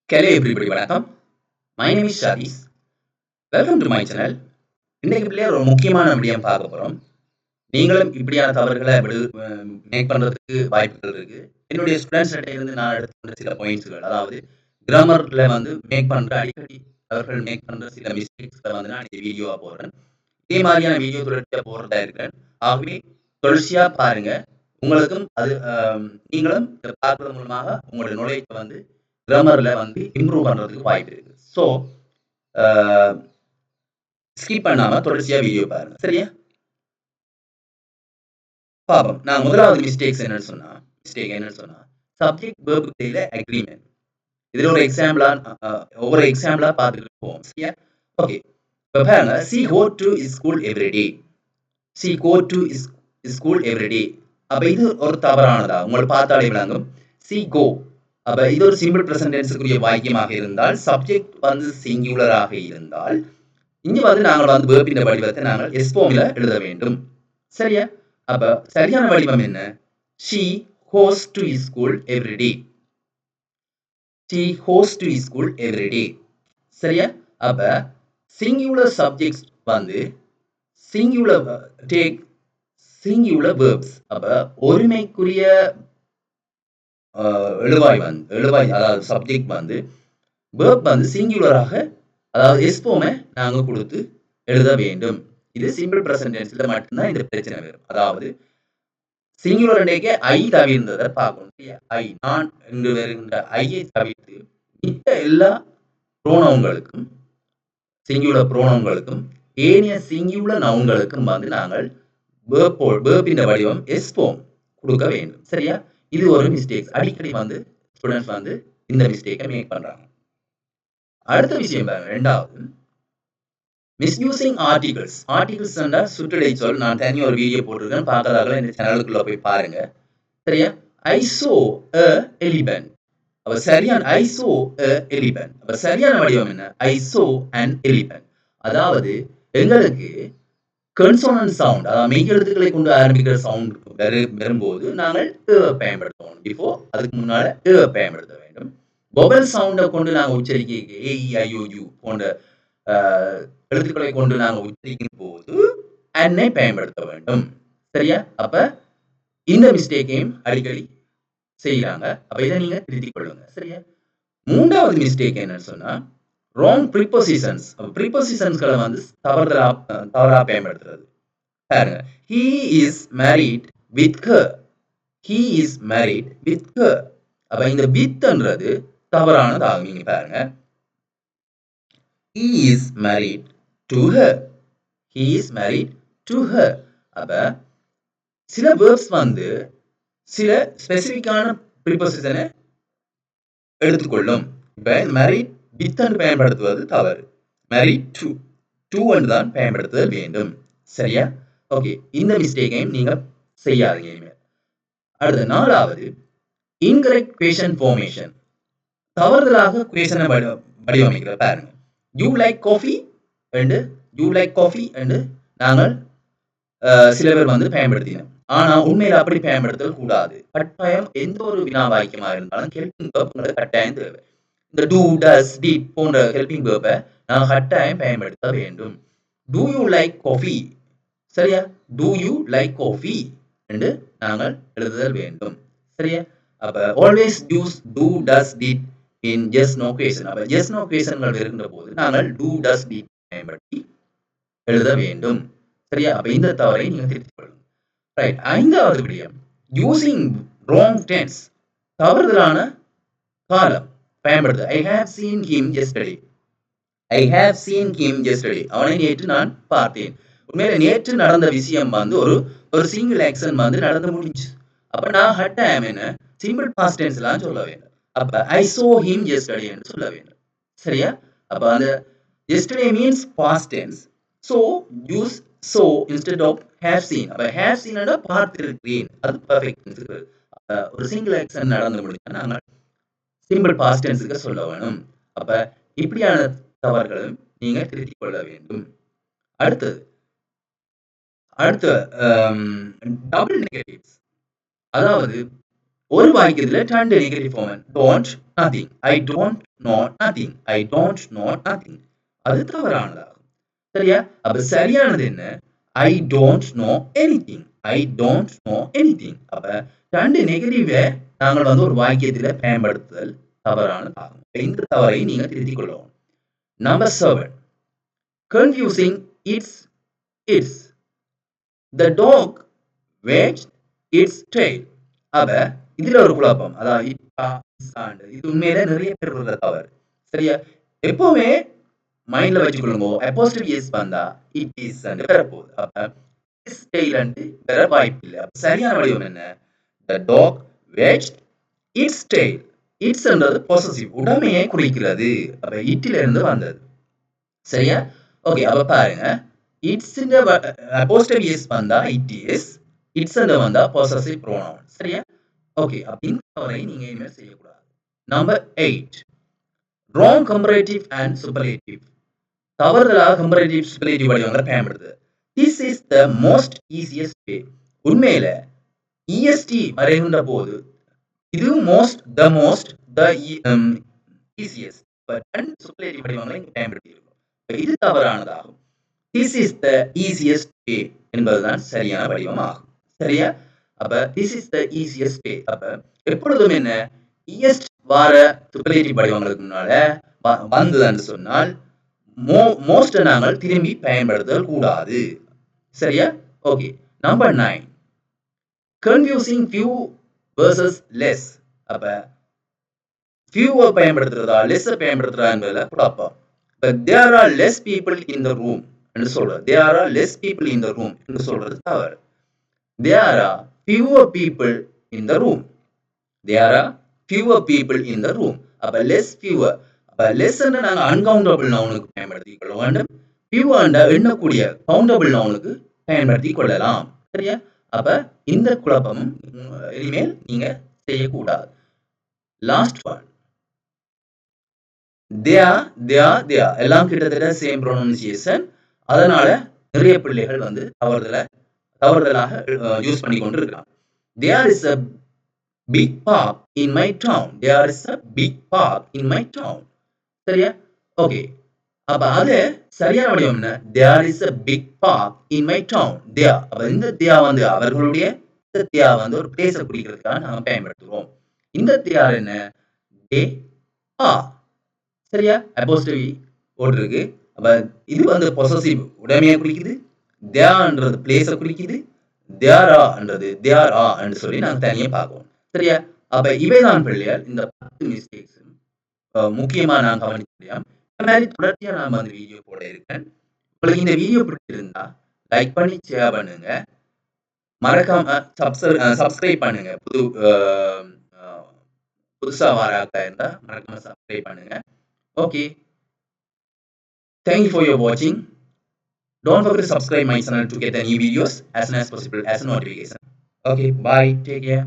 Hello everybody, வணக்கம். My name is Shadis. Welcome to my channel. இன்னைக்கு பிள்ளையா ஒரு முக்கியமான விடயம் பார்க்க போறோம். நீங்களும் இப்படியான தவறுகளை மேக் பண்றதுக்கு வாய்ப்புகள் இருக்கு. என்னுடைய ஸ்டூடெண்ட்ஸ் கிட்ட இருந்து நான் எடுத்துக்கொண்ட சில பாயிண்ட்ஸ்கள், அதாவது கிராமர்ல மேக் பண்ற அடிக்கடி அவர்கள் மேக் பண்ற சில மிஸ்டேக்ஸ்களை நான் இந்த வீடியோவா போடுறேன். இதே மாதிரியான வீடியோ தொடர்ச்சியா போடுறதா இருக்கிறேன். ஆகவே தொடர்ச்சியா பாருங்க. உங்களுக்கும் அது நீங்களும் இதை பார்க்கறது மூலமாக உங்களுடைய நுழைவை கிராமர்ல இம்ப்ரூவ் பண்றதுக்கு வாய்ப்பு இருக்கு. ஸோ ஸ்கிப் பண்ணாம தொடர்ச்சியா வீடியோ பாருங்க. சரியா? பாப்போம். நான் முதலாவது மிஸ்டேக் என்னன்னு சொன்னா சப்ஜெக்ட் வெர்ப் இடையில அக்ரிமெண்ட். இதுல ஒரு எக்ஸாம்பிளா ஒவ்வொரு எக்ஸாம்பிளா பார்த்துட்டு போவோம். சரியா? ஓகே. இப்ப பாருங்க, she go to school every day. she go to school every day. அப்ப இது ஒரு தவறானதா? உங்களை பார்த்தாலே விளங்கும். she go. அப்ப இது ஒரு சிம்பிள் பிரசன்ட் டென்ஸ்க்குரிய வாக்கியமாக இருந்தால், சப்ஜெக்ட் சிங்குலராக இருந்தால், இங்க நாங்கள் வெர்பின் வடிவத்தை நாங்கள் எஸ் ஃபார்ம்ல எழுத வேண்டும். சரியா? அப்ப சரியான வடிவம் என்ன? she goes to school every day. she goes to school every day. சரியா? அப்ப singular subjects singular take singular verbs. அப்ப ஒருமைக்குரிய எழுவாய் அதாவது சப்ஜெக்ட் verb சிங்குலராக, அதாவது எஸ் ஃபார்மை நாங்க கொடுத்து எழுத வேண்டும். இது சிம்பிள் பிரசன்ட் டென்ஸ்ல மட்டும்தான் இந்த பிரச்சனை வரும். அதாவது சிங்குலர் அன்னைக்கு ஐ தவிர்ந்ததை பார்க்கணும். ஐ, நான் என்று வருகின்ற ஐயை தவிர்த்து மித்த எல்லா புரோனவுன்களுக்கும், சிங்குலர் புரோனவுன்களுக்கும் ஏனைய சிங்குலர் நவுன்களுக்கும் நாங்கள் வேர்பின் வடிவம் எஸ் ஃபார்ம் கொடுக்க வேண்டும். சரியா? இது ஒரு மிஸ்டேக். அடிக்கடி ஸ்டூடெண்ட்ஸ் இந்த மிஸ்டேக்கை மேக் பண்றாங்க. அடுத்த விஷயம் பாருங்க, ரெண்டாவது மிஸ்யூசிங் ஆர்டிகல்ஸ். ஆர்டிகல்ஸ் சுற்றடை சொல். நான் தனியாக ஒரு வீடியோ போட்டிருக்கேன், பார்க்கறதால இந்த சேனலுக்குள்ள போய் பாருங்க. சரியா? ஐ சோ a elephant. அப்ப சரியான ஐ சோ a elephant. அப்ப சரியான வடிவம் என்ன? ஐ சோ an elephant. அதாவது எங்களுக்கு கன்சோனன்ட் சவுண்ட், அதாவது மெய் எழுத்துக்களை கொண்டு ஆரம்பிக்கிற சவுண்ட் வரும்போது நாங்கள் பயன்படுத்தணும். பிஃபோர், அதுக்கு முன்னால பயன்படுத்த வேண்டும். வொவல் சவுண்டை கொண்டு நாங்கள் உச்சரிக்க ஏ இ ஐ ஓ யூ போன்ற எழுத்துக்களை கொண்டு நாங்கள் உச்சரிக்கும் போது அன்னை பயன்படுத்த வேண்டும். சரியா? அப்ப இந்த மிஸ்டேக்கையும் அடிக்கடி செய்யறாங்க. அப்ப இதை நீங்க திருத்திக் கொள்ளுங்க. சரியா? மூன்றாவது மிஸ்டேக் என்னன்னு சொன்னா ராங் ப்ரிப்போசிஷன்ஸ். ப்ரிப்போசிஷன்ஸ்களை தவறா பயன்படுத்துறது. பாருங்க, he is married with her. he is married with her. அப்ப இந்த வித்ன்றது தவறானதாகும். நீங்க பாருங்க, he is married to her. he is married to her. அப்ப சில verbs சில ஸ்பெசிபிக்கான ப்ரிப்போசிஷனை எடுத்துக்கொள்ளும். இப்ப married with பயன்படுத்துவது தவறு. married to தான் பயன்படுத்த வேண்டும். சரியா? ஓகே, இந்த மிஸ்டேக்கையும் நீங்க செய்யாதீங்க. அடுத்த நாலாவது இன்கரெக்ட் குவேஷன் ஃபார்மேஷன். தவறுதலாக குவேஷனை வடிவமைக்கிற. பாருங்க, you like coffee and you like coffee and நாங்கள் சில பேர் பயன்படுத்தினோம். ஆனா உண்மையில அப்படி பயன்படுத்தல் கூடாது. கட்டாயம் எந்த ஒரு வினா வாக்கியமா இருந்தாலும் ஹெல்பிங் வேர்ப் கட்டாயம் தேவை. இந்த டூ, டஸ், டிட் போன்ற ஹெல்பிங் வேர்பை நாங்கள் கட்டாயம் பயன்படுத்த வேண்டும். Do you like coffee? சரியா? டூ யூ லைக் காஃபி என்று நாங்கள் எழுதுதல் வேண்டும். சரியா? அப்ப always use do, does, did in yes no question. அப்ப எஸ் நோ குவேஷன்கள் இருக்கின்ற போது நாங்கள் டூ, டஸ், டிட் பயன்படுத்தி எழுத வேண்டும். சரியா? அப்ப இந்த தவறை நீங்க திருத்திக் கொள்ளுங்க. ரைட். ஐந்தாவது விடயம், யூசிங் ராங் டென்ஸ். தவறுதலான காலம் பயன்படுத்து. I have seen him yesterday. I have seen him yesterday. அவனை நேற்று நான் பார்த்தேன். உண்மையில நேற்று நடந்த விஷயம் ஒரு சிங்கிள் ஆக்ஷன் நடந்து முடிஞ்சு. அப்ப நான் கட்டாயம் என்ன சிம்பிள் பாஸ்ட் டென்ஸ்லாம் சொல்ல வேண்டும். அப்ப ஐ சோ ஹிம் எஸ்டர்டே என்று சொல்ல வேண்டும். சரியா? அப்ப அந்த yesterday means past tense. So use so instead of have seen. அப்ப ஹேவ் சீன் பார்த்திருக்கிறேன், அது பெர்ஃபெக்ட் டென்ஸ். ஒரு சிங்கிள் ஆக்ஷன் நடந்து முடிஞ்சா நாங்கள் சிம்பிள் பாஸ்ட் டென்ஸ்க்கு சொல்ல வேணும். அப்ப இப்படியான தவறுகளும் நீங்க திருத்திக் கொள்ள வேண்டும். அடுத்து டபுள் நெகட்டிவ்ஸ். அதாவது ஒரு வாக்கியத்துல ரெண்டு negative form. Don't nothing. I don't know nothing. I don't know nothing. அது தவறானதாகும். சரியா? அப்ப சரியானது என்ன? I don't know anything. I don't know anything. அப்ப ரெண்டு நெகட்டிவ நாங்கள் வந்து ஒரு வாக்கியத்துல பயன்படுத்துதல் தவறானதாகும். இந்த தவறை நீங்க திருத்திக் கொள்ளவும். Number 7. Confusing its. The dog wagged its tail. அப்ப இதுல ஒரு குழப்பம். அதாவது இது உண்மையில நிறைய பேர் விடுற தவறு. சரியா? எப்பவுமே மைண்ட்ல வச்சுக்கொள்ளுங்க. apostrophe s வந்தா it is ன்னு வரப்போகுது. அப்ப is tail ன்னு வர வாய்ப்பில்லை. அப்ப சரியான வடிவம் என்ன? The dog wagged its tail. its என்றது possessive. உடைமையை குறிக்கிறது. அப்ப itல இருந்து வந்தது. சரியா? ஓகே, அப்ப பாருங்க. இட்ஸ் apostrophe s வந்தா it is. இட்ஸ் வந்தா possessive pronoun. சரியா? ஓகே, அப்ப இந்த தவறை நீங்க இனிமேல் செய்யக்கூடாது. Number 8. wrong comparative and superlative. தவறுதலாக comparative superlative வடிவங்களை பயன்படுது. This is the most easiest way. உண்மையில est வரைகின்ற போது இது most, the most, the easiest. But superlative வடிவங்களை இங்கு பயன்படுத்தி இருக்கும். இது தவறானதாகும். This is the easiest way என்பதுதான் சரியான வடிவம் ஆகும். சரியா? அப்ப this is the easiest way. அப்ப எப்பொழுதும் என்ன easiest வார superlative வடிவங்களுக்கு முன்னால வந்ததுன்னு சொன்னால் most நாங்கள் திரும்பி பயன்படுத்தல் கூடாது. சரியா? Okay. Number 9. confusing few versus less. அப்ப few பயன்படுத்துறதா less பயன்படுத்துறதா என்பதுல குழப்பம். But there are less people in the room என்று சொல்றது. There are less people in the room என்று சொல்றது தவறு. There are fewer people in the room. There are fewer people in the room. அப்ப less fewer. அப்ப less ன்னு நாங்க uncountable நவுனுக்கு பயன்படுத்திக் கொள்ள வேண்டும். fewer ன்ற எண்ணக்கூடிய countable நவுனுக்கு பயன்படுத்திக் கொள்ளலாம். சரியா? அப்ப இந்த குழப்பம் இனிமேல் நீங்க செய்யக்கூடாது. Last one. they are எல்லாம் கிட்டத்தட்ட சேம் ப்ரொனன்சியேஷன். அதனால நிறைய பிள்ளைகள் வந்து தவறுதலாக யூஸ் பண்ணி கொண்டு இருக்காங்க. there is a big park in my town. there is a big park in my town. சரியா? ஓகே, அப்ப அது சரியான வடிவம் என்ன? there is a big park in my town. there. அப்ப இந்த there வந்து அவர்களுடைய there வந்து ஒரு பிளேஸை குறிக்கிறதுக்காக நாம பயன்படுத்துவோம். இந்த there என்ன? they are. சரியா? apostrophe போட்டிருக்கு. அப்ப இது வந்து possessive உடைமையை குறிக்குது. தேர்ன்றது பிளேஸை குறிக்குது. தேரான்றது தேரா என்று சொல்லி நாங்க தனியா பார்ப்போம். சரியா? அப்ப இவைதான் பிள்ளைகள் இந்த 10 மிஸ்டேக்ஸ் முக்கியமா நான் கவனிக்க முடியும். இந்த மாதிரி தொடர்ச்சியா நான் வந்து வீடியோ போட இருக்கேன். உங்களுக்கு இந்த வீடியோ பிடிச்சிருந்தா லைக் பண்ணி ஷேர் பண்ணுங்க. மறக்காம சப்ஸ்கிரைப் பண்ணுங்க. புதுசா வராக்கா இருந்தா மறக்காம சப்ஸ்கிரைப் பண்ணுங்க. Okay. Thank you for your watching. Don't forget to subscribe my channel to get the new videos as soon as possible as a notification. Okay, bye. Take care.